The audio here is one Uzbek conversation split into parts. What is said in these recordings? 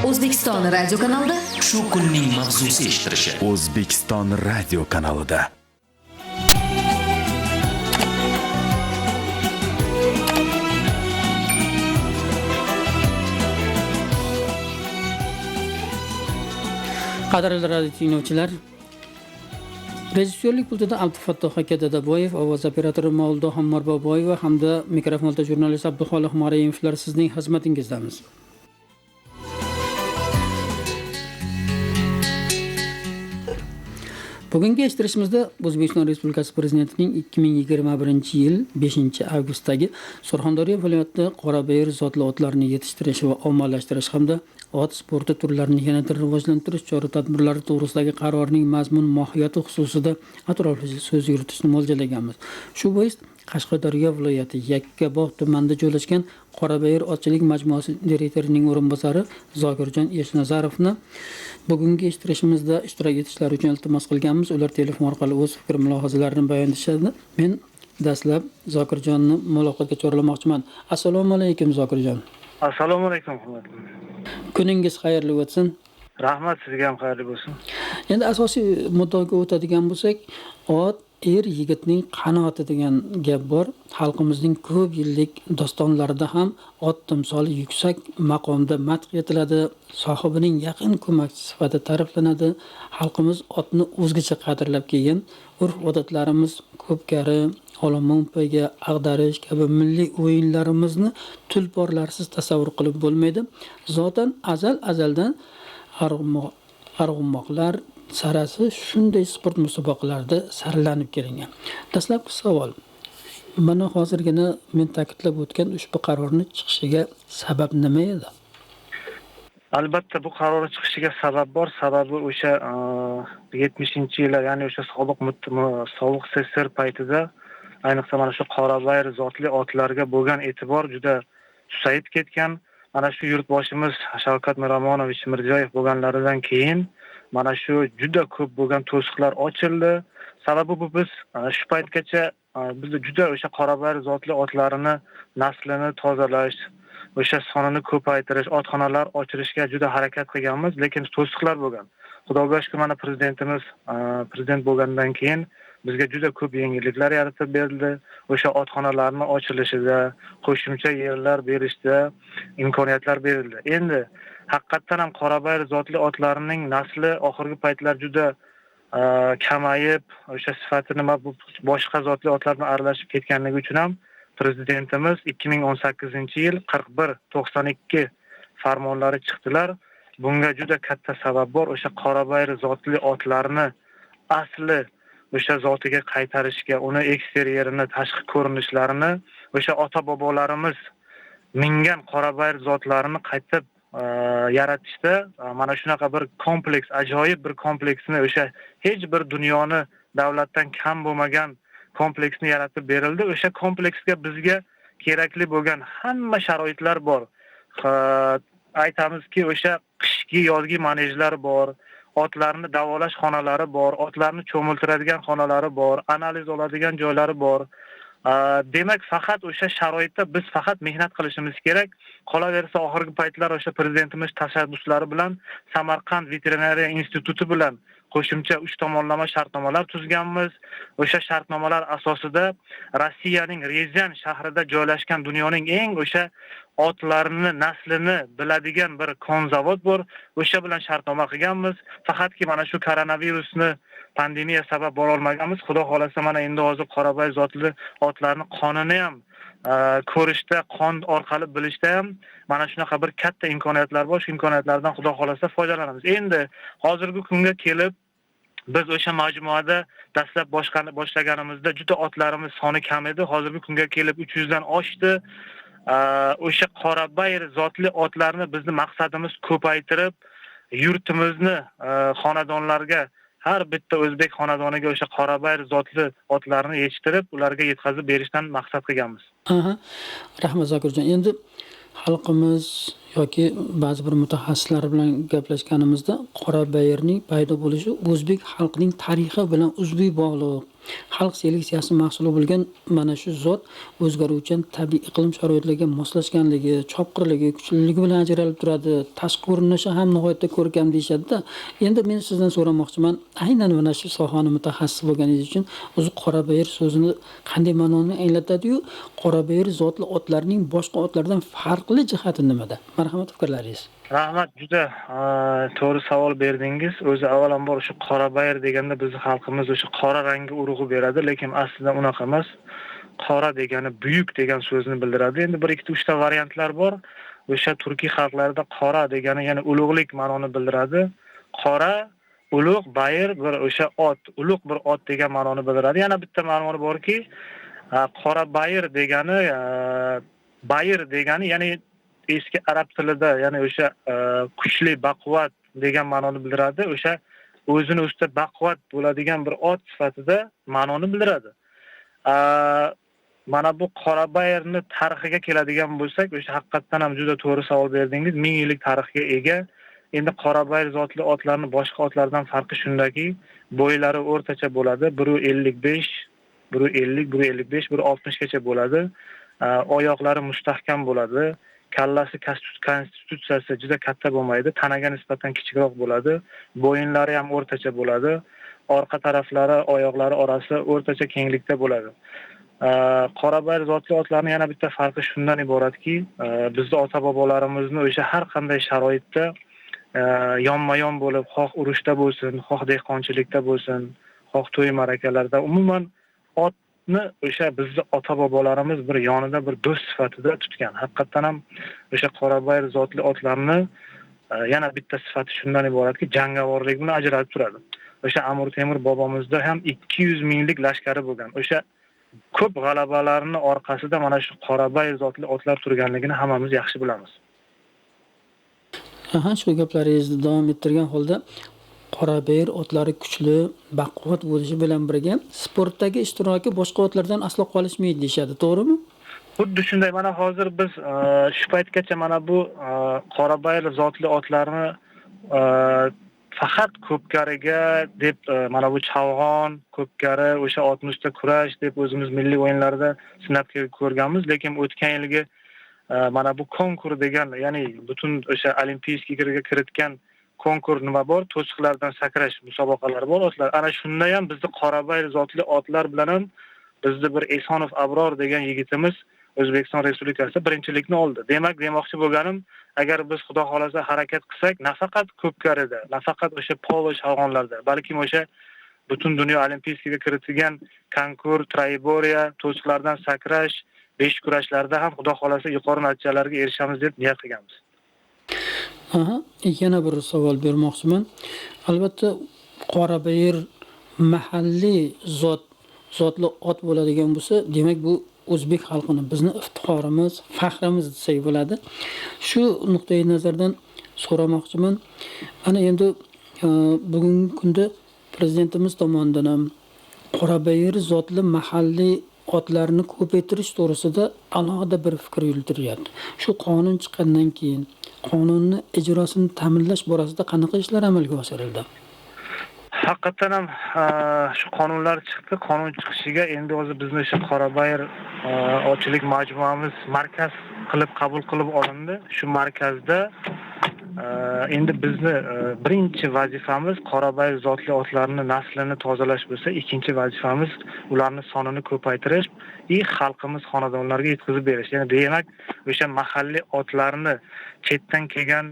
O'zbekiston radio kanalida shu kunning mavzusi eshittirishi. O'zbekiston radio kanalida. Qadrli radio tinglovchilar, rejissyorlik pultida Abdufattoh aka Dadaboyev, ovoz operatori Mavludo Hammarboboyeva hamda mikrofonda jurnalist Abduxoliq Marayevlar sizning xizmatingizdamiz. Bugungi eshittirishimizda O'zbekiston Respublikasi Prezidentining 2021-yil 5-avgustdagi Surxondaryo viloyatida Qorabayir zotli otlarni yetishtirish va ommalashtirish hamda ot sporti turlarini yanada rivojlantirish chora-tadbirlari to'g'risidagi qarorning mazmun mohiyati xususida atroflicha so'z yuritishni mo'ljallaganmiz. Shu bois Qashqadaryo viloyati Yakkabog' tumanida joylashgan Qorabayir otchilik majmuasi direktorining o'rinbosari Zokirjon Eshnazarovni bugungi eshittirishimizda ishtirok etishlari uchun iltimos qilganmiz. Ular telefon orqali o'z fikr mulohazalarini bayon etishadi. Men dastlab Zokirjonni muloqotga chorlamoqchiman. Assalomu alaykum Zokirjon. Assalomu alaykum. Kuningiz xayrli o'tsin. Rahmat, sizga ham xayrli bo'lsin. Endi asosiy muddaoga o'tadigan bo'lsak, ot yigitning qanoti degan gap bor. Xalqimizning ko'p yillik dostonlarida ham ot timsoli yuksak maqomda madh etiladi, sohibining yaqin ko'makchisi sifatida ta'riflanadi. Xalqimiz otni o'zgacha qadrlab kelgan. Urf-odatlarimiz ko'pkari, olomon-poyga, ag'darish kabi milliy o'yinlarimizni tulporlarsiz tasavvur qilib bo'lmaydi. Zotan azaldan arg'umoqlar sarasi shunday sport musobaqalarida sarlanib kelingan. Dastlabki savol. Mana hozirgina men ta'kidlab o'tgan ushbu qarorni chiqishiga sabab nima edi? Albatta bu qaror chiqishiga sabab bor. Sababi o'sha 70-yillar, ya'ni o'sha sobiq SSR paytida ayniqsa mana shu Qorabayir zotli otlarga bo'lgan e'tibor juda susayib ketgan. Mana shu yurtboshimiz Shavkat Miromonovich Mirziyoyev bo'lganlaridan keyin mana shu juda ko'p bo'lgan to'siqlar ochildi. Sababi bu biz shu paytgacha bizda juda o'sha Qorabayir zotli otlarini naslini tozalash, o'sha sonini ko'paytirish, otxonalar ochirishga juda harakat qilganmiz, lekin to'siqlar bo'lgan. Xudoga shukr, mana prezidentimiz prezident bo'lgandan keyin bizga juda ko'p yengilliklar yaratib berdi. O'sha otxonalarni ochilishida, qo'shimcha yerlar berishda imkoniyatlar berildi. Endi haqiqatan ham Qorabayir zotli otlarining nasli oxirgi paytlar juda kamayib, o'sha sifati nima bu boshqa zotli otlar bilan aralashib ketganligi uchun ham prezidentimiz 2018-yil 4192 farmonlari chiqdilar. Bunga juda katta sabab bor. O'sha Qorabayir zotli otlarni asli o'sha zotiga qaytarishga, uni eksteryerini, tashqi ko'rinishlarini o'sha ota-bobolarimiz mingan Qorabayir zotlarini qaytib yaratishda mana shunaqa bir kompleks, ajoyib bir kompleksni, o'sha hech bir dunyoni davlatdan kam bo'lmagan kompleksni yaratib berildi. O'sha kompleksga bizga kerakli bo'lgan hamma sharoitlar bor. Aytamizki, o'sha qishki, yozgi manejlar bor. Otlarni davolash xonalari bor, otlarni cho'miltiradigan xonalari bor, analiz oladigan joylari bor. Demak, faqat o'sha sharoitda biz faqat mehnat qilishimiz kerak. Qolaversa oxirgi paytlar o'sha prezidentimiz tashabbuslari bilan Samarqand veterinariya instituti bilan qo'shimcha 3 tomonlama shartnomalar tuzganmiz. O'sha shartnomalar asosida Rossiyaning Rezyan shahrida joylashgan dunyoning eng o'sha otlarni naslini biladigan bir konzavod bor. O'sha bilan shartnoma qilganmiz. Faqatki mana shu koronavirusni pandemiya sabab bora olmaganmiz. Xudo xolasa mana endi hozir Qorabayir zotli otlarni qonini ham ko'rishda, qon orqali bilishda ham mana shunaqa bir katta imkoniyatlar bor. Shu imkoniyatlardan Xudo xolasa foydalanamiz. Endi hozirgi kunga kelib biz o'sha majmuada dastlab boshlaganimizda juda otlarimiz soni kam edi. Hozirgi kunga kelib 300 dan oshdi. O'sha Qorabayir zotli otlarni bizni maqsadimiz ko'paytirib, yurtimizni xonadonlarga, har bitta o'zbek xonadoniga o'sha Qorabayir zotli otlarni yetishtirib, ularga yetkazib berishdan maqsad qilganmiz. Rahmat Zokirjon. Endi xalqimiz yoki ba'zi bir mutaxassislar bilan gaplashganimizda qora bayirning paydo bo'lishi o'zbek xalqining tarixi bilan uzviy bog'liq. Xalq seleksiyasi mahsuli bo'lgan mana shu zot o'zgaruvchan tabiiy iqlim sharoitlariga moslashganligi, chopqirligi, kuchliligi bilan ajralib turadi. Tashqi ko'rinishi ham nihoyatda ko'rkam deyishadi-da. Endi men sizdan so'ramoqchiman, aynan mana shu sohani mutaxassis bo'lganingiz uchun o'zi qora bayir so'zini qanday ma'noni anglatadi-yu, qora bayir zotli otlarning boshqa otlardan farqli jihati nimada? Marhamat, fikrlaringiz. Rahmat, juda to'g'ri savol berdingiz. O'zi avvalambor o'sha qora bayir deganda bizni xalqimiz o'sha qora rangga urg'u beradi, lekin aslida unaqa emas. Qora degani buyuk degan so'zni bildiradi. Endi 1 2 3 ta variantlar bor. O'sha turkiy xalqlarida qora degani ya'ni ulug'lik ma'noni bildiradi. Qora, ulug', bayir bir o'sha ot, ulug' bir ot degan ma'noni bildiradi. Yana bitta ma'noni borki, qora bayir degani bayir degani ya'ni eski arab tilida ya'ni o'sha kuchli, baquvvat degan ma'noni bildiradi. O'sha o'zini ustida baquvvat bo'ladigan bir ot sifatida ma'noni bildiradi. Mana bu qora bayirni tarixiga keladigan bo'lsak, o'sha haqiqatan ham juda to'g'ri savol berdingiz. 1000 yillik tarixga ega. Endi qora bayir zotli otlarning boshqa otlardan farqi shundaki, bo'ylari o'rtacha bo'ladi. 1.55, 1.50, 1.55, 1.60 gacha bo'ladi. Oyoqlari mustahkam bo'ladi. Kallasi konstitutsiyasi juda katta bo'lmaydi, tanaga nisbatan kichikroq bo'ladi. Bo'yinlari ham o'rtacha bo'ladi. Orqa taraflari, oyoqlari orasi o'rtacha kenglikda bo'ladi. Qora bayir zotli otlarning yana bitta farqi shundan iboratki, bizning ota-bobolarimizni o'sha har qanday sharoitda yonma-yon bo'lib, xoh urushda bo'lsin, xoh dehqonchilikda bo'lsin, xoh to'y ma'rakalarda, umuman otni o'sha bizning ota-bobolarimiz bir yonida bir do'st sifatida tutgan. Haqiqatan ham o'sha qora bayir zotli otlarni yana bitta sifati shundan iboratki, jangovorlik bilan ajralib turadi. O'sha Amir Temur bobomizda ham 200 minglik lashkari bo'lgan. O'sha ko'p g'alabalarning orqasida mana shu qora bayir zotli otlar turganligini hammamiz yaxshi bilamiz. Shu gaplaringizni davom ettirgan holda qora bayir otlari kuchli, baquvvat bo'lishi bilan birga sportdagi ishtiroki boshqa otlardan aslo qolishmaydi deyshadi, to'g'rimi? Xuddi shunday. Mana hozir biz shu paytgacha mana bu qora bayir zotli otlarni faqat ko'pkariga deb mana bu chavg'on, ko'pkari, o'sha otmishda kurash deb o'zimiz milliy o'yinlarda sinab ko'rganmiz, lekin o'tgan yilgi mana bu konkur degan, ya'ni butun o'sha olimpiyskiga kiritgan konkur nima bor? To'siqlardan sakrash musobaqalari bor otlar. Ana shunda ham bizni qora bayir zotli otlar bilan ham bizni bir Esonov Abror degan yigitimiz O'zbekiston Respublikasida birinchilikni oldi. Demak, demoqchi bo'lganim, agar biz xudo xolasa harakat qilsak, nafaqat ko'pkarida, nafaqat o'sha polo shavg'onlarda, balki o'sha butun dunyo olimpiyskiga kiritilgan konkur, trayeboriya, to'siqlardan sakrash, besh kurashlarda ham xudo xolasa yuqori natijalarga erishamiz deb niyat qilganmiz. Yana bir savol bermoqchiman. Albatta, qora bayir mahalliy zotli ot bo'ladigan bo'lsa, demak bu o'zbek xalqini bizni iftixorimiz, faxrimiz desak bo'ladi. Shu nuqtai nazardan so'ramoqchiman. Ana endi bugungi kunda prezidentimiz tomonidan ham qora bayir zotli mahalliy otlarni ko'paytirish to'g'risida alohida bir fikr yuritilyapti. Shu qonun chiqqandan keyin qonunni ijrosini ta'minlash borasida qanaqa ishlar amalga oshirildi? Haqiqatan ham shu qonunlar chiqdi. Qonun chiqishiga endi o'zi bizni o'sha qora bayir otchilik majmuamiz markaz qilib qabul qilib olindi. Shu markazda endi bizni birinchi vazifamiz qora bayir zotli otlarning naslini tozalash bo'lsa, ikkinchi vazifamiz ularning sonini ko'paytirish, xalqimiz xonadonlarga yetkazib berish. Ya'ni demak, o'sha mahalliy otlarni chetdan kelgan,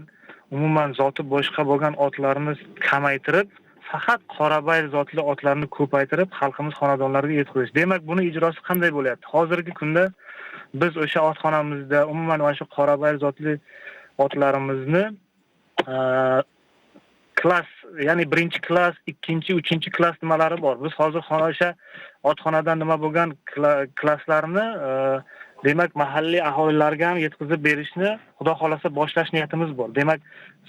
umuman zoti boshqa bo'lgan otlarni kamaytirib, faqat qora bayir zotli otlarni ko'paytirib xalqimiz xonadonlariga yetkazish. Demak, buni ijrosi qanday bo'lyapti? Hozirgi kunda biz o'sha otxonamizda umuman mana shu qora bayir zotli otlarimizni klass, ya'ni 1-klass, 2-, 3-klass nimalari bor. Biz hozir o'sha otxonadan nima bo'lgan klasslarni demak mahalliy aholilarga ham yetkazib berishni xudo xolasa boshlash niyatimiz bor. Demak,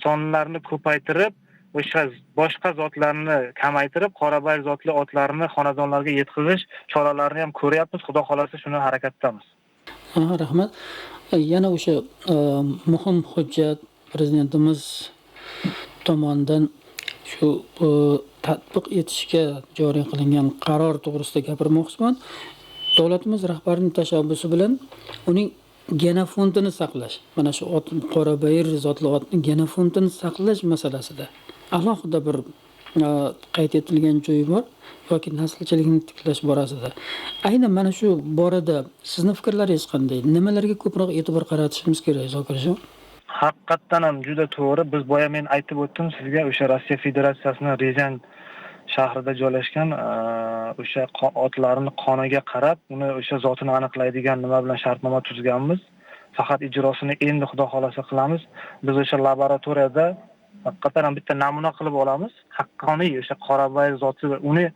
sonlarni ko'paytirib, o'sha boshqa zotlarni kamaytirib, qora bayir zotli otlarni xonadonlarga yetkazish choralarini ham ko'ryapmiz. Xudo xolasa shuni harakatdamiz. Ha, rahmat. Yana o'sha muhim hujjat prezidentimiz tomonidan shu tatbiq etishga joriy qilingan qaror to'g'risida gapirmoqchiman. Davlatimiz rahbarining tashabbusi bilan uning genofondini saqlash, mana shu Qorabayir zotli otning genofondini saqlash masalasida alohida bir qayd etilgan joyi bor yoki naslchilikni tiklash borasida. Aynan mana shu borada sizning fikrlaringiz qanday? Nimalarga ko'proq e'tibor qaratishimiz kerak, Zokirjon? Haqiqatdan ham juda to'g'ri. Biz boya men aytib o'tdim sizga o'sha Rossiya Federatsiyasining Rezan shahrida joylashgan o'sha otlarni qoniga qarab, uni o'sha zotini aniqlaydigan nima bilan shartnoma tuzganmiz. Faqat ijrosini endi Xudo xolasa qilamiz. Biz o'sha laboratoriyada haqiqatan ham bitta namuna qilib olamiz. Haqqoniy o'sha Qorabayir zoti uni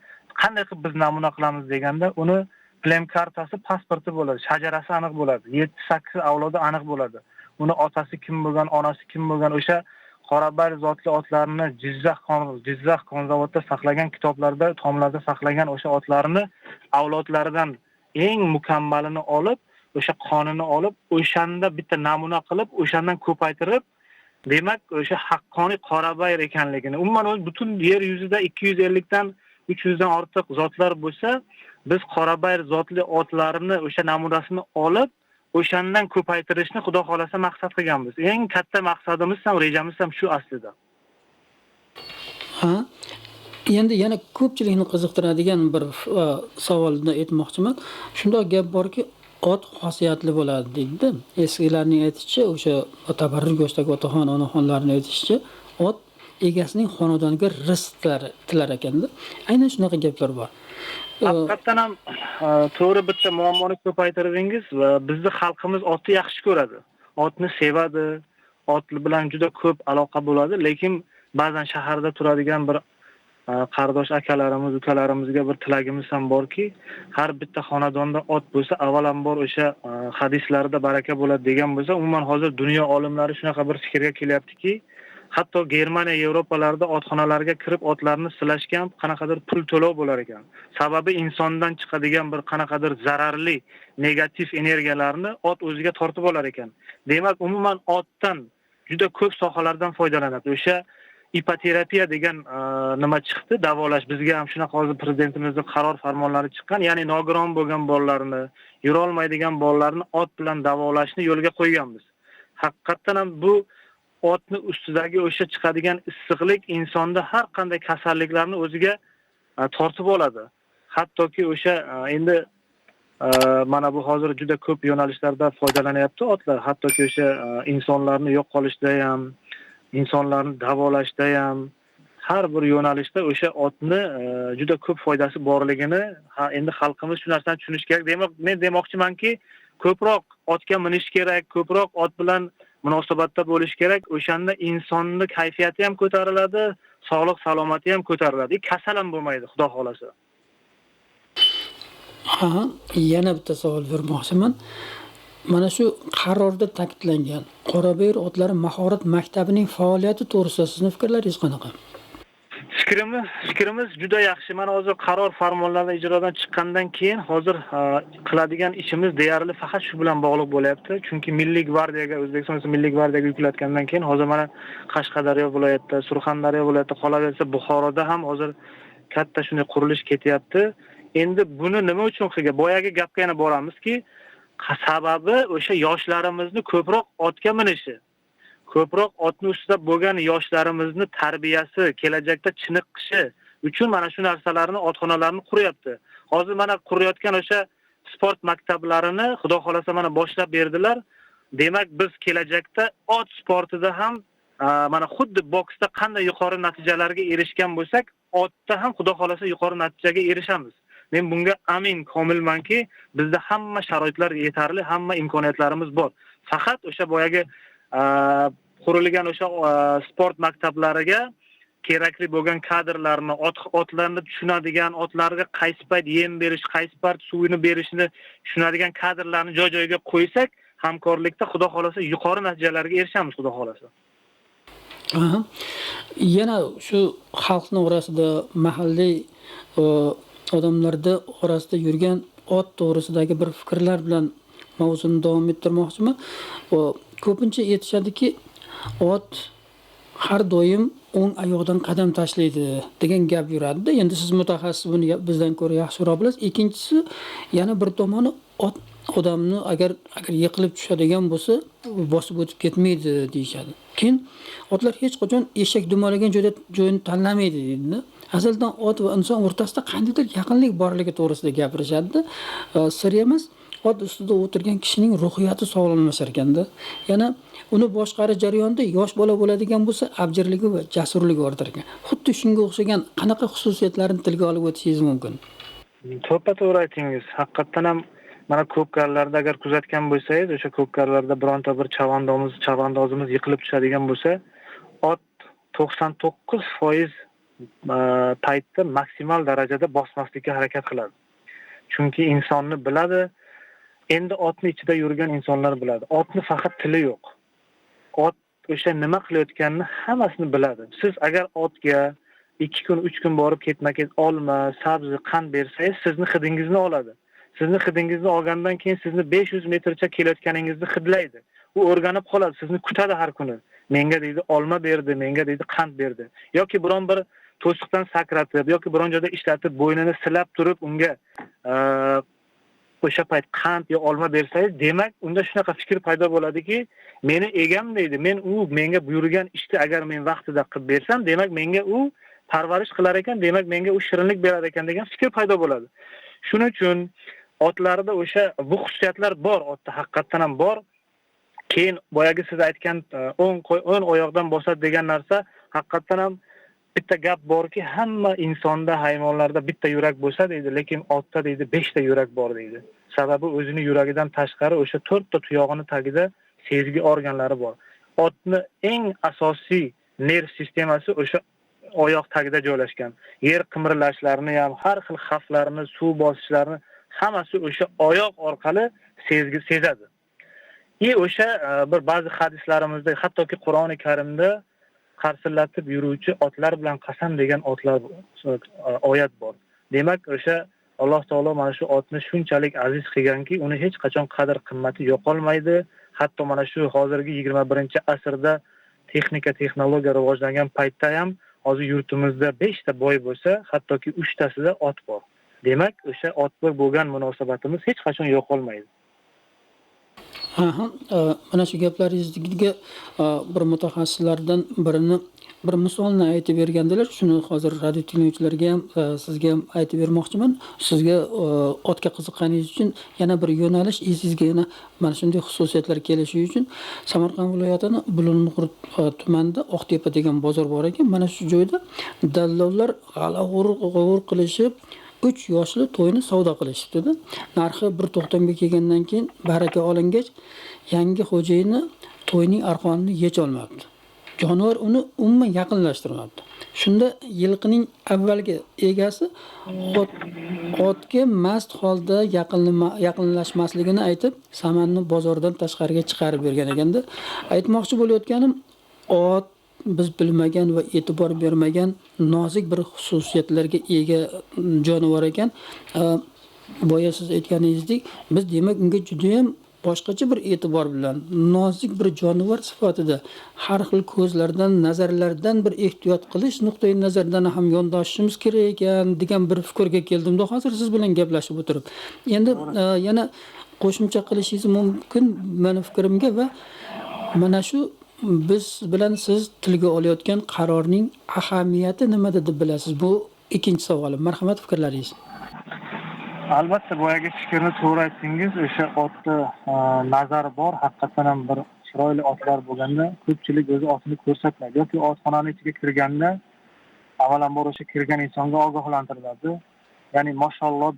qanday qilib biz namuna qilamiz deganda, uni plem kartasi, pasporti bo'ladi, shajarasi aniq bo'ladi, 7-8 avlodi aniq bo'ladi. Uni otasi kim bo'lgan, onasi kim bo'lgan, o'sha Qorabayir zotli otlarni Jizzax konzavodda saqlagan kitoblarda, tomlarda saqlagan o'sha otlarni avlodlaridan eng mukammalini olib, o'sha qonini olib, o'shanda bitta namuna qilib, o'shandan ko'paytirib, demak, o'sha haqqoniy Qorabayir ekanligini, umuman butun yer yuzida 250 dan 300 dan ortiq zotlar bo'lsa, biz Qorabayir zotli otlarini o'sha namunasini olib, o'shandan ko'paytirishni Xudo xolasa maqsad qilganmiz. Eng katta maqsadimiz ham, rejamiz ham shu aslida. Ha. Endi yana ko'pchilikni qiziqtiradigan bir savolni aytmoqchiman. Shunday gap borki, ot xosiyatli bo'ladi deydi. Eskilarning aytishicha, o'sha tabarruk yoshdagi otaxon, onaxonlarning aytishicha, ot egasining xonadoniga rizq tilar ekanda. Aynan shunaqa gaplar bor. Haqiqatdan ham to'g'ri bitta muammoni ko'paytirdingiz va bizning xalqimiz otni yaxshi ko'radi. Otni sevadi, ot bilan juda ko'p aloqa bo'ladi, lekin ba'zan shaharda turadigan bir qardosh akalarimiz, ukalarimizga bir tilagimiz ham borki, har bitta xonadonda ot bo'lsa, avvalambor o'sha hadislarda baraka bo'ladi degan bo'lsa, umuman hozir dunyo olimlari shunaqa bir fikrga kelyaptiki, hatto Germaniya, Yevropalarda otxonalarga kirib otlarni silashga ham qanaqadir pul to'lov bo'lar ekan. Sababi insondan chiqadigan bir qanaqadir zararli negativ energiyalarni ot o'ziga tortib olar ekan. Demak, umuman otdan juda ko'p sohalardan foydalanadi. O'sha ipoterapiya degan nima chiqdi, davolash. Bizga ham shunaqa hozir prezidentimizning qaror farmonlari chiqqan, ya'ni nogiron bo'lgan bolalarni, yura olmaydigan bolalarni ot bilan davolashni yo'lga qo'yganmiz. Haqiqatan ham bu otni ustidagi o'sha chiqadigan issiqlik insonda har qanday kasalliklarni o'ziga tortib oladi. Hattoki o'sha endi mana bu hozir juda ko'p yo'nalishlarda foydalanyapti otlar. Hattoki o'sha insonlarni yo'q qolishda ham, insonlarni davolashda ham har bir yo'nalishda o'sha otni juda ko'p foydasi borligini endi xalqimiz shu narsani tushunishi kerak. Demak, men demoqchimanki, ko'proq otga minish kerak, ko'proq ot bilan munosabatda bo'lish kerak. O'shanda insonning kayfiyati ham ko'tariladi, sog'liq salomati ham ko'tariladi. Kasal ham bo'lmaydi, Xudo xolasa. Ha, yana bitta savol bermoqchiman. Mana shu qarorda ta'kidlangan Qorabayir otlari mahorat maktabining faoliyati to'g'risida sizning fikrlaringiz qanaqa? Fikrimiz juda yaxshi. Mana hozir qaror farmonlari ijrodan chiqqandan keyin hozir qiladigan ishimiz deyarli faqat shu bilan bog'liq bo'lyapti. Chunki Milliy gvardiyaga, O'zbekiston Milliy gvardiyaga yuklatgandan keyin hozir mana Qashqadaryo viloyatida, Surxondaryo viloyatida, qolaversa Buxoroda ham hozir katta shunday qurilish ketyapti. Endi buni nima uchun qilgan? Boyagi gapga yana boramizki, sababi o'sha yoshlarimizni ko'proq otga minishi. Ko'proq otni ustida bo'lgan yoshlarimizni tarbiyasi, kelajakda chiniqishi uchun mana shu narsalarni, otxonalarni quryapti. Hozir mana qurayotgan o'sha sport maktablarini Xudo xolasa mana boshlab berdilar. Demak, biz kelajakda ot sportida ham mana xuddi boksda qanday yuqori natijalarga erishgan bo'lsak, otda ham Xudo xolasa yuqori natijaga erishamiz. Men bunga amin, komilmanki, bizda hamma sharoitlar yetarli, hamma imkoniyatlarimiz bor. Faqat o'sha boyagi qurilgan o'sha sport maktablariga kerakli bo'lgan kadrlarni, otlarni tushunadigan, otlarga qaysi payt yem berish, qaysi payt suvini berishni tushunadigan kadrlarni joy-joyiga qo'ysak, hamkorlikda Xudo xolasa yuqori natijalarga erishamiz, Xudo xolasa. Aha. Yana shu xalqning orasida, mahalliy odamlarda orasida yurgan ot to'g'risidagi bir fikrlar bilan mavzuni davom ettirmoqchiman. Ko'pincha aytishadiki, ot har doim o'ng oyoqdan qadam tashlaydi degan gap yuradi. Endi siz mutaxassis buni bizdan ko'ra yaxshiroq bilasiz. Ikkinchisi, yana bir tomoni ot odamni agar yiqilib tushadigan bo'lsa, bosib o'tib ketmaydi deyshadi. Keyin otlar hech qachon eshak dumalagan joyni tanlamaydi deydi. Asaldan ot va inson o'rtasida qandaydir yaqinlik borligi to'g'risida gapirishadi. Sir emas, ot ustida o'tirgan kishining ruhiyati sog'lomlashar ekanda. Yana uni boshqarish jarayonida yosh bola bo'ladigan bo'lsa, abjirligi va jasurligi ortar ekan. Xuddi shunga o'xshagan qanaqa xususiyatlarni tilga olib o'tishingiz mumkin? To'ppa-to'g'ri aytingiz. Haqiqatan ham mana ko'pkarlarda agar kuzatgan bo'lsangiz, o'sha ko'pkarlarda bironta bir chavandozimiz yiqilib tushadigan bo'lsa, ot 99% paytda maksimal darajada bosmaslikka harakat qiladi. Chunki insonni biladi. Endi otni ichida yurgan insonlar biladi. Otni faqat tili yo'q. Ot o'sha nima qilayotganini hammasini biladi. Siz agar otga 2 kun, 3 kun borib ketma-ket olma, sabzi, qand bersangiz, sizni hidingizni oladi. Sizni hidingizni olgandan keyin sizni 500 metrcha kelayotganingizni hidlaydi. U o'rganib qoladi, sizni kutadi har kuni. Menga deydi olma berdi, menga deydi qand berdi. Yoki biron bir to'siqdan sakratib yoki biron joyda ishlatib bo'ynini silab turib unga o'sha payt qand yo olma bersangiz, demak unda shunaqa fikr paydo bo'ladiki, meni egam deydi. Menga buyurgan ishni agar men vaqtida qilib bersam, demak menga u parvarish qilar ekan, demak menga u shirinlik berar ekan degan fikr paydo bo'ladi. Shuning uchun otlarda o'sha bu xususiyatlar bor, otda haqiqatan ham bor. Keyin boyagi siz aytgan o'ng oyoqdan bosadi degan narsa haqiqatan ham bitta gap borki, hamma insonda, hayvonlarda bitta yurak bo'lsa deydi, lekin otda deydi 5 ta yurak bor deydi. Sababi o'zini yuragidan tashqari o'sha 4 ta tuyog'ini tagida sezgi organlari bor. Otni eng asosiy nerv sistemasi o'sha oyoq tagida joylashgan. Yer qimirlashlarini ham, har xil xavflarni, suv bosishlarni hammasi o'sha oyoq orqali sezadi. O'sha bir ba'zi hadislarimizda, hattoki Qur'oni Karimda qarsillatib yuruvchi otlar bilan qasam degan oyat bor. Demak, o'sha Alloh taolo mana shu otni shunchalik aziz qilganki, uni hech qachon qadr qimmati yo'qolmaydi. Hatto mana shu hozirgi 21-asrda texnologiya rivojlangan paytda ham hozir yurtimizda 5 ta boy bo'lsa, hattoki 3 tasida ot bor. Demak, o'sha otga bo'lgan munosabatimiz hech qachon yo'qolmaydi. Mana shu gaplaringizga bir mutaxassislardan bir misolni aytib bergandilar. Shuni hozir radio tinglovchilarga ham, sizga ham aytib bermoqchiman. Sizga otga qiziqqaningiz uchun yana bir yo'nalish, esingizga yana mana shunday xususiyatlar kelishi uchun Samarqand viloyatining Bulung'ur tumanida Oqtepa degan bozor bor ekan. Mana shu joyda dallollar g'ala-g'ovur qilishib 3 yoshli to'yni savdo qilishibdi. Narxi bir to'xtamga kelgandan keyin baraka olingach, yangi xo'jayini to'yning arqonini yecha olmabdi. Jonivor uni umuman yaqinlashtirmabdi. Shunda yilqining avvalgi egasi otga mast holda yaqinlashmasligini aytib, samanni bozordan tashqariga chiqarib bergan ekanda. Aytmoqchi bo'layotganim, ot biz bilmagan va e'tibor bermagan nozik bir xususiyatlarga ega jonivor ekan. Boya siz aytganingizdek, biz demak unga juda ham boshqacha bir e'tibor bilan, nozik bir jonivor sifatida har xil ko'zlardan, nazarlardan bir ehtiyot qilish nuqtai nazaridan ham yondoshishimiz kerak ekan degan bir fikrga keldim-da hozir siz bilan gaplashib o'tirib. Endi yana qo'shimcha qilishingiz mumkin meni fikrimga va mana shu biz bilan siz tilga olayotgan qarorning ahamiyati nimada deb bilasiz? Bu ikkinchi savolim. Marhamat, fikrlaringiz. Albatta, boyagi fikrni to'g'ri aytdingiz. O'sha otda nazar bor, haqiqatan ham bir chiroyli otlar bo'lganda ko'pchilik o'zi otini ko'rsatmaydi yoki otxonaning ichiga kirganda avvalambor o'sha kirgan insonga ogohlantiriladi. Ya'ni mashalloh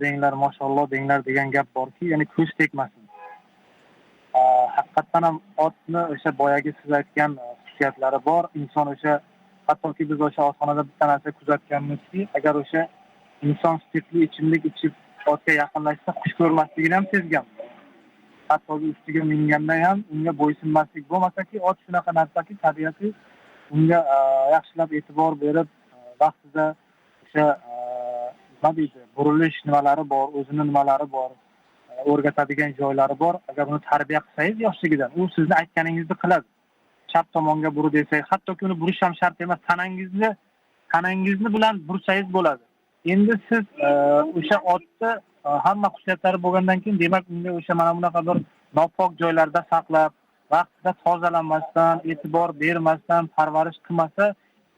denglar degan gap borki, ya'ni ko'z tegmasin. Haqiqatan ham otni o'sha boyagi siz aytgan xususiyatlari bor. Inson o'sha hattoki biz o'sha otxonada bitta narsa kuzatganmizki, agar o'sha inson spirtli ichimlik ichib otga yaqinlashsa xush ko'rmasligini ham sezgan. Hattoki ustiga minganda ham unga bo'ysunmaslik bo'lmasa-ki, ot shunaqa narsaki, tabiati unga yaxshilab e'tibor berib, vaqtida o'sha nima deydi, burilish nimalari bor, o'zini nimalari bor. o'rgatadigan joylari bor. Agar uni tarbiya qilsangiz yoshligidan, u sizni aytganingizni qiladi. Chap tomonga bur desangiz, hattoki uni burish ham shart emas, tanangizni bilan bursangiz bo'ladi. Endi siz o'sha otni hamma xususiyatlari bo'lgandan keyin, demak, unga o'sha mana bunaqa bir nopok joylarda saqlab, vaqtida tozalamasdan, e'tibor bermasdan parvarish qilmasa,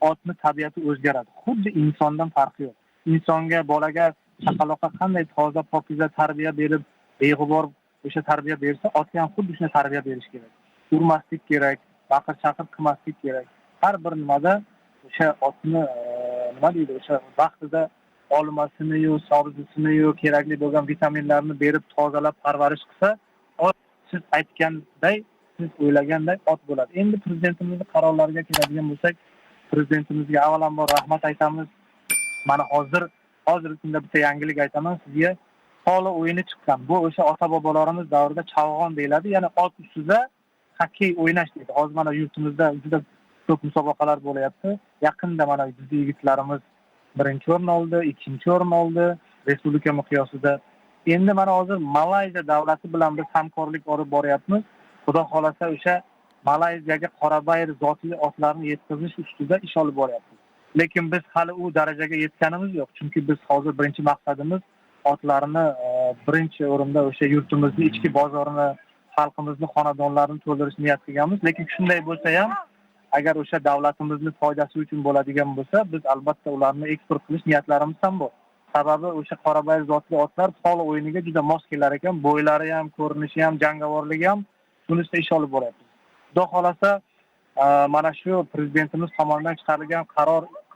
otni tabiati o'zgaradi. Xuddi insondan farqi yo'q. Insonga, bolaga, chaqaloqqa qanday toza, pokiza tarbiya berib, beg'ubor o'sha tarbiya bersa, otga ham xuddi shunday tarbiya berish kerak. Urmaslik kerak, baqir-chaqir qilmaslik kerak. Har bir nimada o'sha otni nima deydi, o'sha vaqtida olmasini-yu, sabzisini-yu, kerakli bo'lgan vitaminlarni berib, tozalab parvarish qilsa, ot siz aytganday, siz o'ylaganday ot bo'ladi. Endi prezidentimizning qarorlariga keladigan bo'lsak, prezidentimizga avvalambor rahmat aytamiz. Mana hozirgi kunda bitta yangilik aytaman sizga. Polo o'yini chiqqan. Bu o'sha ota-bobolarimiz davrida chavg'on deyiladi, ya'ni ot ustida xokkey o'ynash deydi. Hozir mana yurtimizda juda ko'p musobaqalar bo'layapti. Yaqinda mana bizning yigitlarimiz birinchi o'rin oldi, ikkinchi o'rin oldi respublika miqyosida. Endi mana hozir Malayziya davlati bilan biz hamkorlik olib boryapmiz. Xudo xolasa o'sha Malayziyaga qorabayir zotli otlarni yetkazish ustida ish olib boryapmiz. Lekin biz hali u darajaga yetganimiz yo'q. Chunki biz hozir birinchi maqsadimiz otlarni birinchi o'rinda o'sha yurtimizning ichki bozorini, xalqimizning xonadonlarini to'ldirish niyat qilganmiz. Lekin shunday bo'lsa ham, agar o'sha davlatimizning foydasi uchun bo'ladigan bo'lsa, biz albatta ularni eksport qilish niyatlarimiz ham bor. Sababi o'sha qorabayir zotli otlar polo o'yiniga juda mos kelar ekan, bo'ylari ham, ko'rinishi ham, jangovorligi ham, bunisida ish olib boryapmiz. Xudo xolasa mana shu prezidentimiz tomonidan chiqarilgan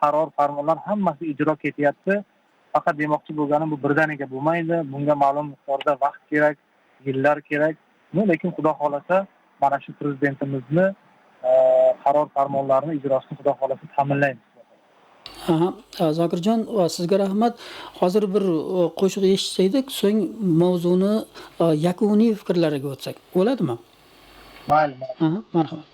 qaror farmonlar hammasi ijro ketyapti. Faqat demoqchi bo'lganim, bu birdaniga bo'lmaydi. Bunga ma'lum miqdorda vaqt kerak, yillar kerak. Lekin xudo xolasa mana shu prezidentimizni qaror farmonlarini ijrosini xudo xolasa ta'minlaymiz. Zokirjon, sizga rahmat. Hozir bir qo'shiq eshitsaydik, so'ng mavzuni yakuniy fikrlariga o'tsak, bo'ladimi? Mayli. Marhamat.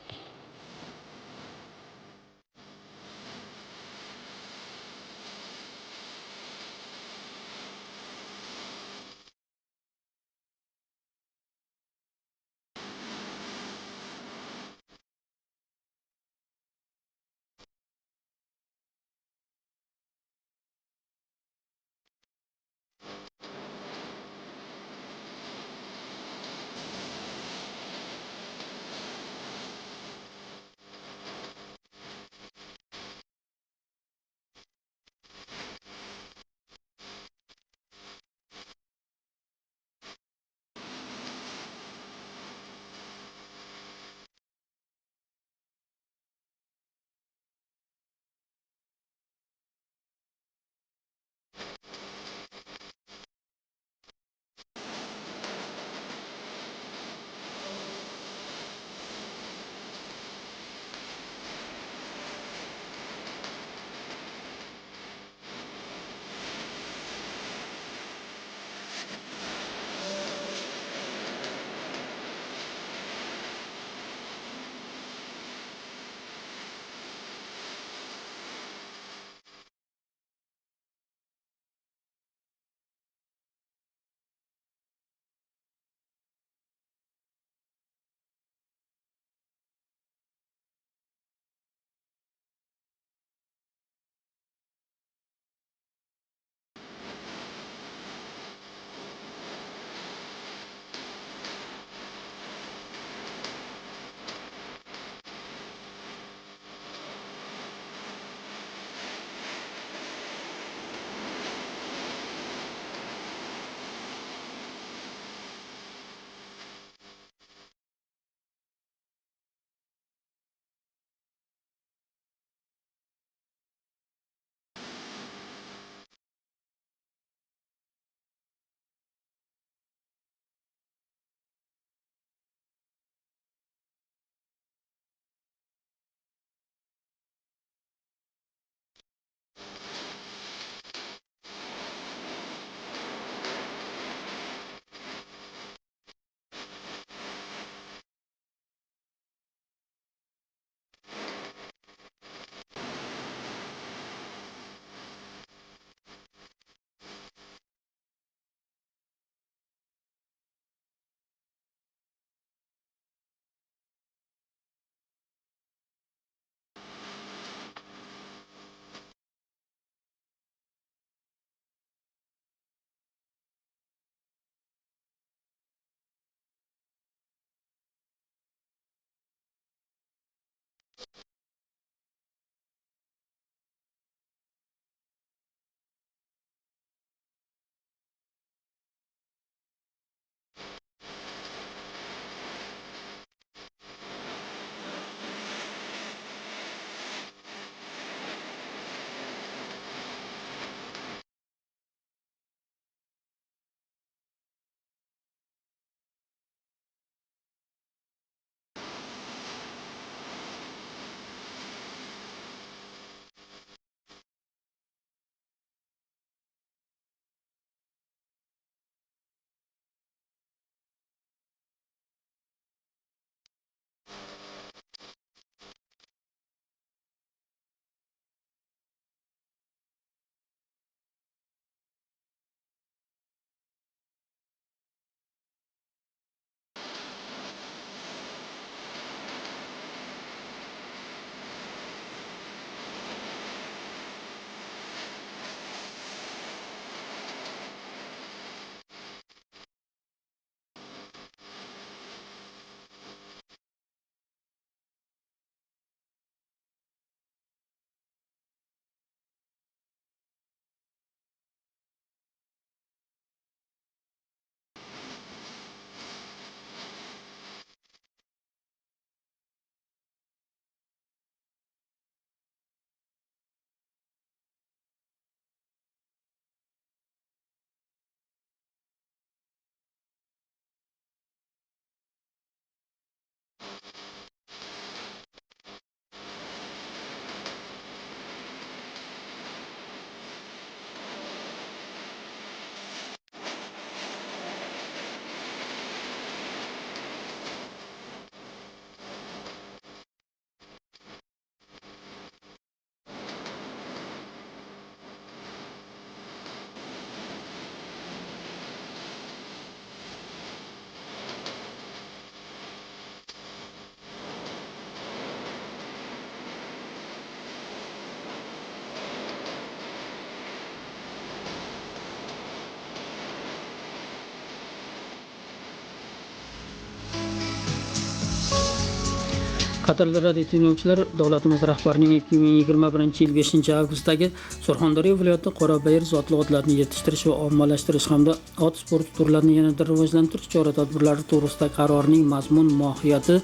Qadrli radio tinglovchilar, davlatimiz rahbarining 2021-yil 5-avgustdagi Surxondaryo viloyati Qorabayir zotli otlarni yetishtirish va ommalashtirish hamda ot sporti turlarini yanada rivojlantirish chora-tadbirlari to'g'risida qarorning mazmun, mohiyati,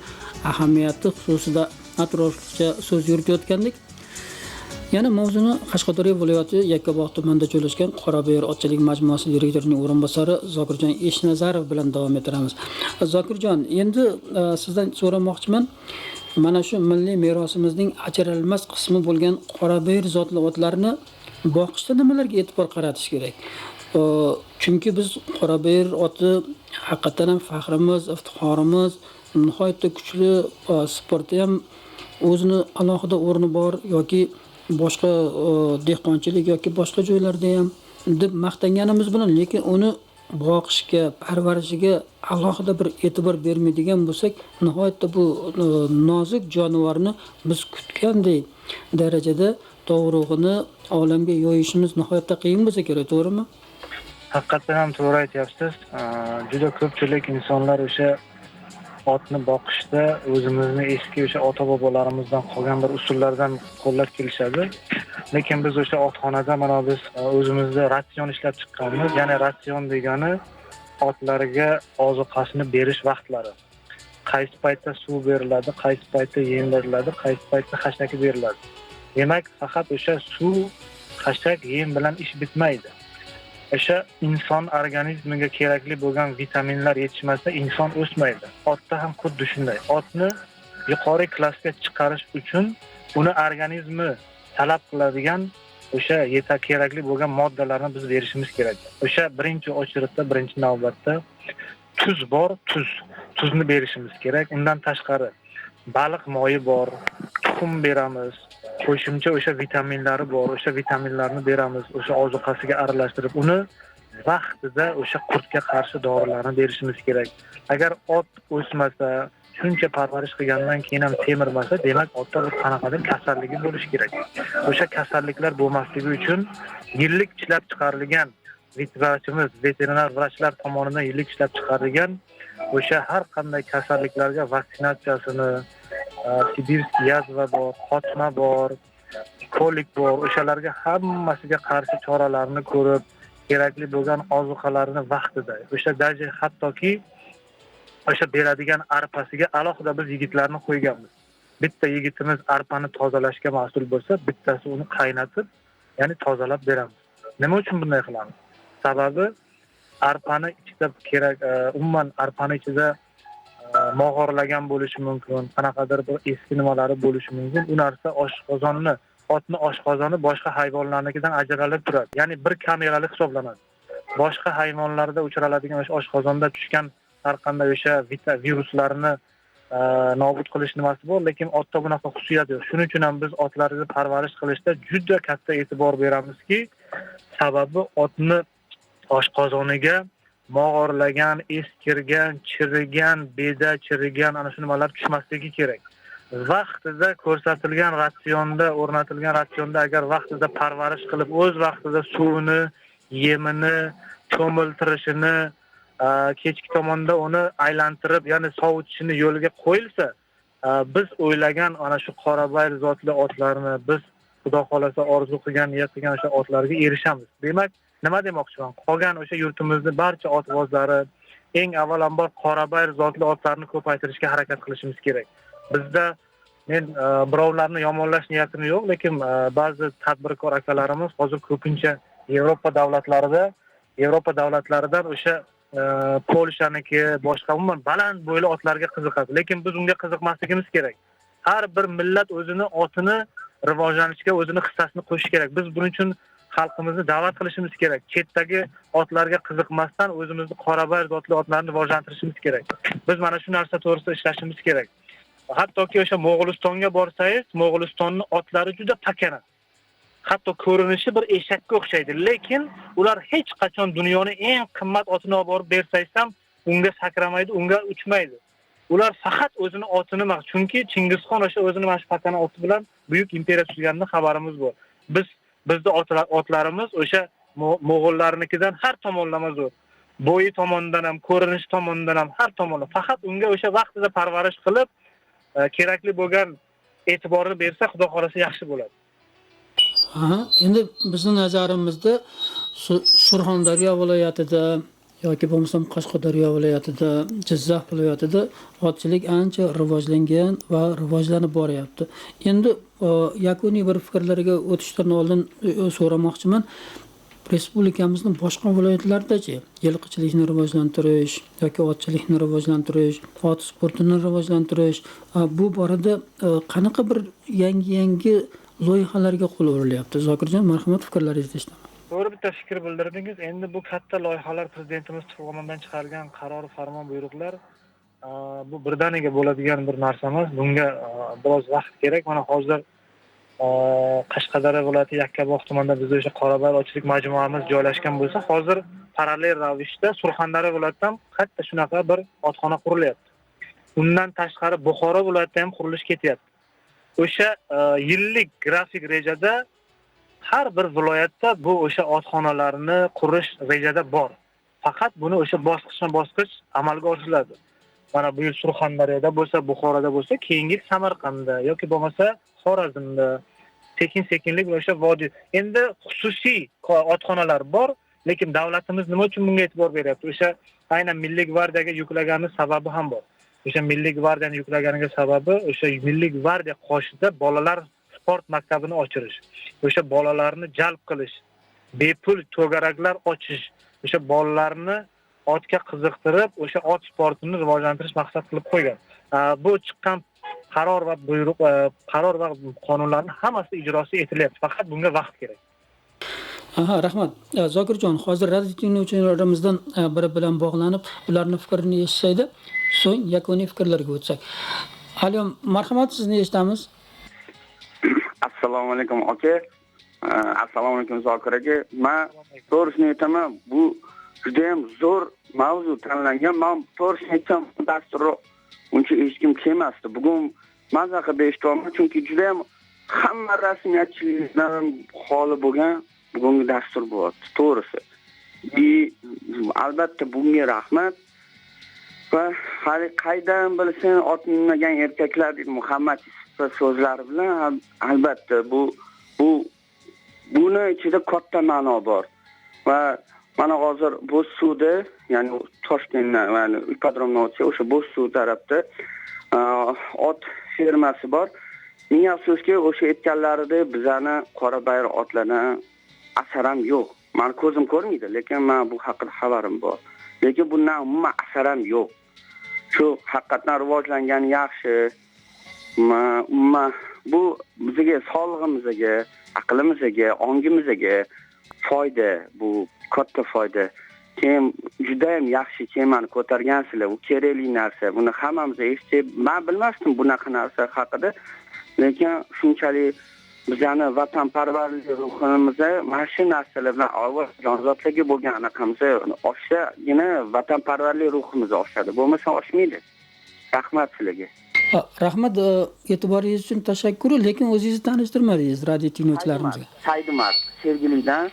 ahamiyati xususida atroflicha so'z yuritayotgandik. Yana mavzuni Qashqadaryo viloyati Yakkabog' tumanida joylashgan Qorabayir otchilik majmuasi direktorining o'rinbosari Zokirjon Eshnazarov bilan davom ettiramiz. Zokirjon, endi sizdan so'ramoqchiman. Mana shu milliy merosimizning ajralmas qismi bo'lgan Qorabayir zotli otlarni boqishda nimalarga e'tibor qaratish kerak? Chunki biz Qorabayir oti haqiqatan ham faxrimiz, iftixorimiz, nihoyatda kuchli sportda ham o'zini alohida o'rni bor yoki boshqa dehqonchilik yoki boshqa joylarda ham deb maqtanganimiz bilan, lekin uni boqishga, parvarishiga alohida bir e'tibor bermaydigan bo'lsak, nihoyatda bu nozik jonivorni biz kutgandek darajada to'g'rig'ini olamga yoyishimiz nihoyatda qiyin bo'lsa kerak, to'g'rimi? Haqiqatan ham to'g'ri aytyapsiz. Juda ko'pchilik insonlar o'sha otni boqishda o'zimizni eski o'sha ota-bobolarimizdan qolgan bir usullardan qo'llab kelishadi. Lekin biz o'sha otxonada mana biz o'zimizda ratsion ishlab chiqqanmiz. Ya'ni ratsion degani otlarga ozuqasini berish vaqtlari. Qaysi paytda suv beriladi, qaysi paytda yem beriladi, qaysi paytda xashaki beriladi. Demak, faqat o'sha suv, xashak, yem bilan ish bitmaydi. O'sha inson organizmiga kerakli bo'lgan vitaminlar yetishmasa inson o'smaydi. Otda ham xuddi shunday. Otni yuqori klassga chiqarish uchun uni organizmi talab qiladigan o'sha kerakli bo'lgan moddalarni biz berishimiz kerak. O'sha birinchi ochiriqda, birinchi navbatda tuz bor, tuzni berishimiz kerak. Undan tashqari baliq moyi bor, tuxum beramiz. Qo'shimcha o'sha vitaminlari bor, o'sha vitaminlarni beramiz, o'sha ozuqasiga aralashtirib uni vaqtida o'sha qurtga qarshi dorilarni berishimiz kerak. Agar ot o'smasa, shuncha parvarish qilgandan keyin ham temirmasa, demak otda bir qanaqadir kasalligi bo'lishi kerak. O'sha kasalliklar bo'lmasligi uchun yillik ishlab chiqarilgan veterinar vrachlar tomonidan yillik ishlab chiqarilgan o'sha har qanday kasalliklarga vaksinatsiyasini, sibirskiy yazva bor, qotma bor, kolik bor, o'shalarga hammasiga qarshi choralarni ko'rib, kerakli bo'lgan ozuqalarni vaqtida, o'sha daji hattoki o'sha beradigan arpasiga alohida biz yigitlarni qo'yganmiz. Bitta yigitimiz arpani tozalashga mas'ul bo'lsa, bittasi uni qaynatib, ya'ni tozalab beramiz. Nima uchun bunday qilamiz? Sababi arpani ichida umuman arpani ichida mog'orlagan bo'lishi mumkin, qanaqadir bir eski nimalari bo'lishi mumkin. Bu narsa otni oshqozoni boshqa hayvonlarnikidan ajralib turadi. Ya'ni bir kamerali hisoblanadi. Boshqa hayvonlarda uchraladigan o'sha oshqozonda tushgan har qanday o'sha viruslarni nobud qilish nimasi bor, lekin otda bunaqa xususiyat yo'q. Shuning uchun ham biz otlarni parvarish qilishda juda katta e'tibor beramizki, sababi otni oshqozoniga mog'orlagan, eskirgan, chirigan, beda chirigan ana shu nimalar tushmasligi kerak. Vaqtida ko'rsatilgan ratsionda, o'rnatilgan ratsionda agar vaqtida parvarish qilib, o'z vaqtida suvini, yemini, cho'miltirishini, kechki tomonda uni aylantirib, ya'ni sovutishini yo'liga qo'yilsa, biz o'ylagan ana shu Qorabayir zotli otlarni biz Xudo xolasa orzu qilgan, niyat qilgan o'sha otlarga erishamiz. Demak, nima demoqchiman? Qolgan o'sha yurtimizni barcha otvozlari eng avvalambor Qorabayir zotli otlarni ko'paytirishga harakat qilishimiz kerak. Bizda men birovlarni yomonlash niyatim yo'q, lekin ba'zi tadbirkor akalarimiz hozir ko'pincha Yevropa davlatlaridan o'sha Polshaniki, boshqa umuman baland bo'yli otlarga qiziqadi. Lekin biz unga qiziqmasligimiz kerak. Har bir millat o'zini otini rivojlanishga o'zini hissasini qo'shish kerak. Biz buning uchun xalqimizni da'vat qilishimiz kerak. Chetdagi otlarga qiziqmasdan o'zimizni Qorabayir zotli otlarni rivojlantirishimiz kerak. Biz mana shu narsa to'g'risida ishlashimiz kerak. Hattoki o'sha Mo'g'ulistonga borsangiz, Mo'g'ulistonning otlari juda pakana. Hatto ko'rinishi bir eshakka o'xshaydi, lekin ular hech qachon dunyoning eng qimmat otini olib borib bersangiz ham unga sakramaydi, unga uchmaydi. Ular faqat o'zini otini chunki Chingizxon o'sha o'zini mana shu pakana oti bilan buyuk imperiya tuzganini xabarimiz bor. Bizda otlarimiz o'sha Mo'g'ullarnikidan har tomonlama zo'r. Bo'yi tomonidan ham, ko'rinishi tomonidan ham har tomonlama. Faqat unga o'sha vaqtida parvarish qilib, kerakli bo'lgan e'tiborni bersa, xudo xolasa yaxshi bo'ladi. Endi bizning nazarimizda Surxondaryo viloyatida yoki bo'lmasam Qashqadaryo viloyatida, Jizzax viloyatida otchilik ancha rivojlangan va rivojlanib boryapti. Endi yakuniy bir fikrlarga o'tishdan oldin so'ramoqchiman. Respublikamizning boshqa viloyatlaridagi yilqichilikni rivojlantirish yoki otchilikni rivojlantirish, ot sportini rivojlantirish, bu borada qanaqa bir yangi loyihalarga qo'l urilyapti? Zokirjon, marhamat, fikrlaringizni eshitaman. To'g'ri, bitta fikr bildirdingiz. Endi bu katta loyihalar prezidentimiz tomonidan chiqargan qaror, farmon, buyruqlar bu birdaniga bo'ladigan bir narsa emas. Bunga biroz vaqt kerak. Mana hozir Qashqadaryo viloyati Yakkabog' tumanida bizda o'sha Qorabayir ochlik majmuamiz joylashgan bo'lsa, hozir parallel ravishda Surxondaryo viloyatidan katta shunaqa bir otxona qurilyapti. Bundan tashqari Buxoro viloyatida ham qurilish ketyapti. O'sha yillik grafik rejada har bir viloyatda bu o'sha otxonalarni qurish rejada bor. Faqat buni o'sha bosqichma-bosqich amalga oshiriladi. Mana bu yil Surxondaryoda bo'lsa, Buxoroda bo'lsa, keyingi Samarqandda yoki bo'lmasa Xorazmda sekin-sekinlik o'sha vodiy. Endi xususiy otxonalar bor, lekin davlatimiz nima uchun bunga e'tibor beryapti? O'sha aynan Milliy gvardiyaga yuklaganining sababi ham bor. O'sha Milliy gvardiyani yuklaganiga sababi o'sha Milliy gvardiya qoshida bolalar sport maktabini ochirish, o'sha bolalarni jalb qilish, bepul to'garaklar ochish, o'sha bolalarni otga qiziqtirib, o'sha ot sportini rivojlantirish maqsad qilib qo'ygan. Bu chiqqan qaror va buyruq, qaror va qonunlarning hammasi ijrosi etilyapti. Faqat bunga vaqt kerak. Rahmat. Zokirjon, hozir radio tinglovchilarimizdan biri bilan bog'lanib, ularning fikrini eshitsaydi, so'ng yakuniy fikrlarga o'tsak. Aliyom, marhamat, sizni eshitamiz. Assalomu alaykum aka. Assalomu alaykum Zokir aka. Men to'g'risini aytaman, bu juda ham zo'r mavzu tanlangan. Men to'g'risini aytsam, dastur uncha eshitgim kelmasdi. Bugun mazza qilib eshitaman, chunki juda ham hamma rasmiyatchilikdan xoli bo'lgan bugungi dastur bo'lyapti, to'g'risi. Albatta bunga rahmat. Va hali qaydan bilsin ot minmagan erkaklar deb Muhammad so'zlari bilan albatta buni ichida katta ma'no bor. Va mana hozir Bo'zsuvda, ya'ni Toshkentdan, ya'ni ipodromdan o'tsa, o'sha Bo'zsuv tarafda ot fermasi bor. Ming afsuski, o'sha aytganlarida bizani Qorabayir otlardan asar ham yo'q. Meni ko'zim ko'rmaydi, lekin men bu haqida xabarim bor. Lekin bundan umuman asar ham yo'q. Shu haqiqatan rivojlangan yaxshi. Bu bizga, sog'lig'imizga, aqlimizga, ongimizga foyda, bu katta foyda. Keyin juda ham yaxshi temani ko'targansizlar. Bu kerakli narsa. Buni hammamiz eshitib, men bilmasdim bunaqa narsa haqida. Lekin shunchalik bizani vatanparvarlik ruhimizda mana shu narsalar bilan avval jonzotlarga bo'lgan anaqamizni oshsagina vatanparvarlik ruhimiz oshadi. Bo'lmasa oshmaydi. Rahmat sizlarga. Rahmat, e'tiboringiz uchun tashakkur, lekin o'zingizni tanishtirmadingiz radio tinglovchilarimizga. Saidumar, Sergelidan,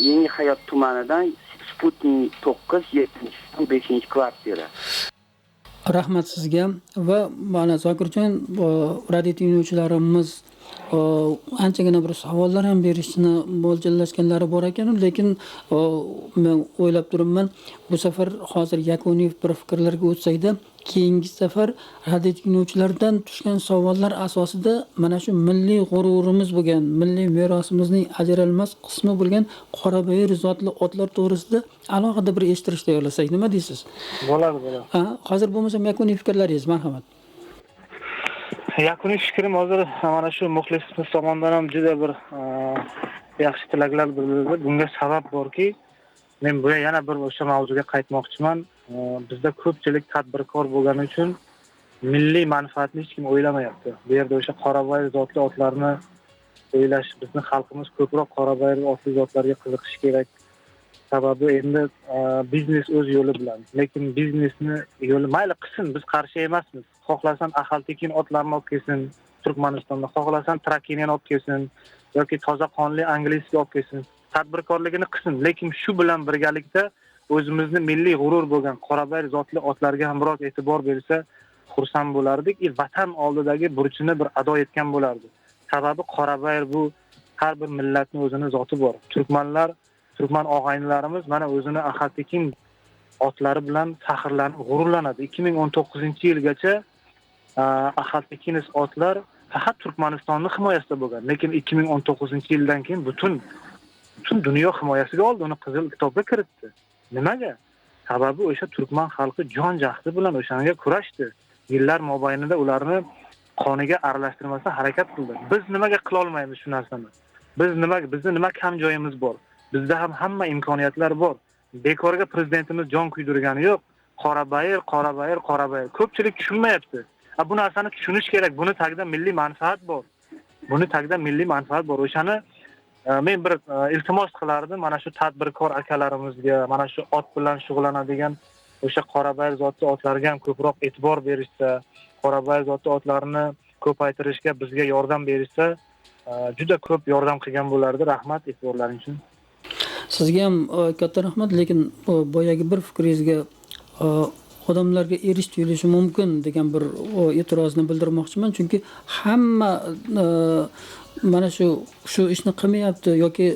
Yangi hayot tumanidan Sputnik 9 7-5-kvartira. Rahmat sizga va mana Zokirjon, radio tinglovchilarimiz anchagina bir savollar ham berishni mo'ljallashganlari bor ekan, lekin men o'ylab turibman, bu safar hozir yakuniy bir fikrlarga o'tsakda, keyingi safar radio tinglovchilardan tushgan savollar asosida mana shu milliy g'ururimiz bo'lgan, milliy merosimizning ajralmas qismi bo'lgan Qorabayir zotli otlar to'g'risida alohida bir eshittirish tayyorlasak, nima deysiz? Bo'ladi. Hozir bo'lmasa yakuniy fikrlaringiz, marhamat. Yakuniy fikrim hozir mana shu muxlisimiz tomonidan ham juda bir yaxshi tilaklar bildirildi. Bunga sabab borki, men bu yana bir o'sha mavzuga qaytmoqchiman. Bizda ko'pchilik tadbirkor bo'lgani uchun milliy manfaatni hech kim o'ylamayapti. Bu yerda o'sha Qorabayir zotli otlarni o'ylash, bizni xalqimiz ko'proq Qorabayir otli zotlarga qiziqishi kerak. Sababi endi biznes o'z yo'li bilan, lekin biznesni yo'li mayli qilsin, biz qarshi emasmiz. Xohlasan ahal-tekin otlarni olib kelsin Turkmanistonda, xohlasan trakiniyan olib kelsin yoki toza qonli angliyskiy olib kelsin. Tadbirkorligini qilsin, lekin shu bilan birgalikda o'zimizni milliy g'urur bo'lgan Qorabayir zotli otlarga ham biroz e'tibor bersa, xursand bo'lardik, vatan oldidagi burchini bir ado etgan bo'lardi. Sababi Qorabayir bu har bir millatning o'zining zoti bor. Turkman og'aynilarimiz mana o'zini Ahadtekin otlari bilan faxrlanib, g'ururlanadi. 2019-yilgacha Ahadtekin otlar faqat Turkmanistonning himoyasida bo'lgan. Lekin 2019-yildan keyin butun dunyo himoyasiga oldi, uni Qizil kitobga kiritdi. Nimaga? Sababi o'sha turkman xalqi jon jahdi bilan o'shanga kurashdi. Yillar mobaynida ularni qoniga aralashtirmasdan harakat qildi. Biz nimaga qila olmaymiz shu narsani? Bizning nima kam joyimiz bor? Bizda ham hamma imkoniyatlar bor. Bekorga prezidentimiz jon kuydirgani yo'q. Qorabayir. Ko'pchilik tushunmayapti. Bu narsani tushunish kerak. Buni tagida milliy manfaat bor. O'shani men bir iltimos qilardim mana shu tadbirkor akalarimizga, mana shu ot bilan shug'ullanadigan o'sha Qorabayir zotli otlarga ham ko'proq e'tibor berishsa, Qorabayir zotli otlarini ko'paytirishga bizga yordam berishsa, juda ko'p yordam qilgan bo'lardi. Rahmat e'tiborlaringiz uchun. Sizga ham katta rahmat, lekin boyagi bir fikringizga odamlarga erish tuyulishi mumkin degan bir e'tirozni bildirmoqchiman, chunki hamma mana shu ishni qilmayapti yoki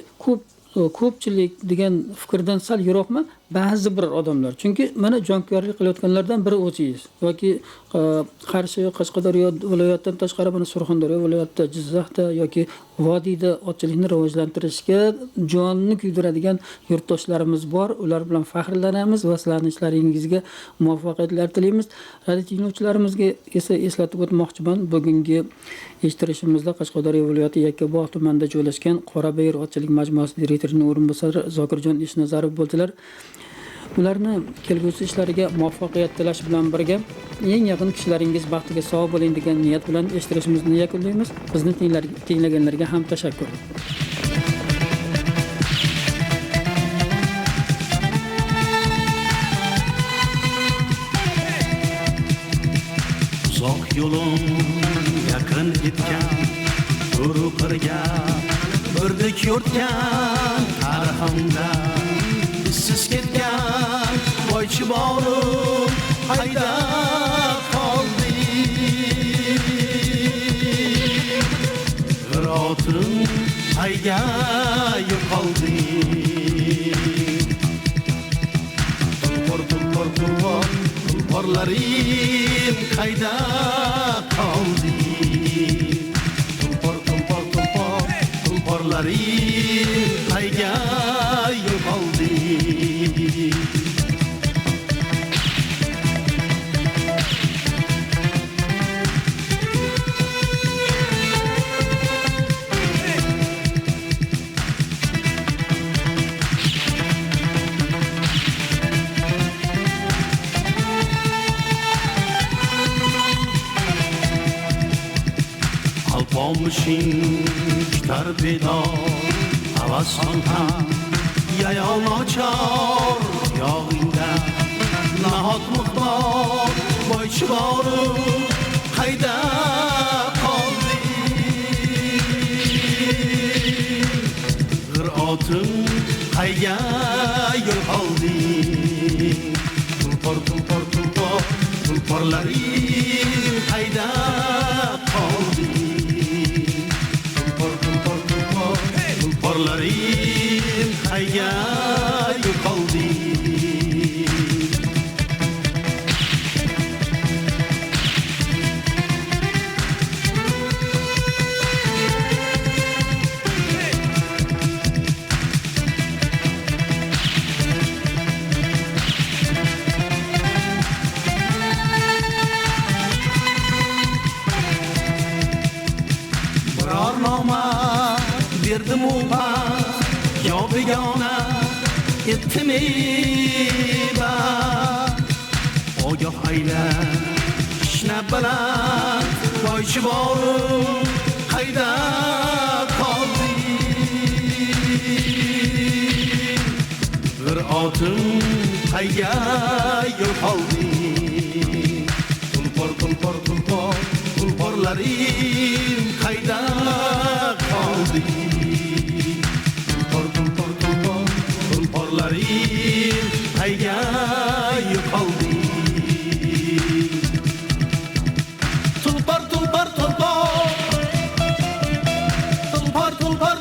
ko'pchilik degan fikrdan sal yiroqman ba'zi bir odamlar. Chunki mana jonkuyarlik qilayotganlardan biri o'zingiz yoki Qarshi, Qashqadaryo viloyatidan tashqari mana Surxondaryo viloyatida, Jizzaxda yoki vodiyda otchilikni rivojlantirishga jonni kuydiradigan yurtdoshlarimiz bor. Ular bilan faxrlanamiz va sizlarning ishlaringizga muvaffaqiyatlar tilaymiz. Radio tinglovchilarimizga esa eslatib o'tmoqchiman, bugungi eshittirishimizda Qashqadaryo viloyati Yakkabog' tumanida joylashgan Qorabayir otchilik majmuasi direktorining o'rinbosari Zokirjon Eshnazarov bo'ldilar. Ularni kelgusi ishlariga muvaffaqiyat tilash bilan birga eng yaqin kishilaringiz baxtiga sog' bo'ling degan niyat bilan eshittirishimizni yakunlaymiz. Bizni tinglaganlarga ham tashakkur. Uzoq yo'lim yaqin etgan qo'rqirga birdek yo'rtgan tariximda siz ketgan boychi borim hayda qoldi. G'irotim hayga yo'qoldi. Tulporlarim hayda qoldi. Tulporlarim hayga yo'qoldi. Alpomishin kutar bedor havasxon ham yayon ochar yog'ingda nahot miqdor boychi borim qayda qoldi. G'irotim qayga yo'l qoldi. Tulporlarim qayda qoldi. Tulporlarim qayga yo'qoldi. Biror noma berdim uba yo begona etdimi ba ogoh ayla ishna bilan boychi borim qayda qoldi. G'irotim qayga yo'qoldi. Tulporlarim qayda qoldi. Tulporlarim qayga yo'qoldi. tulpor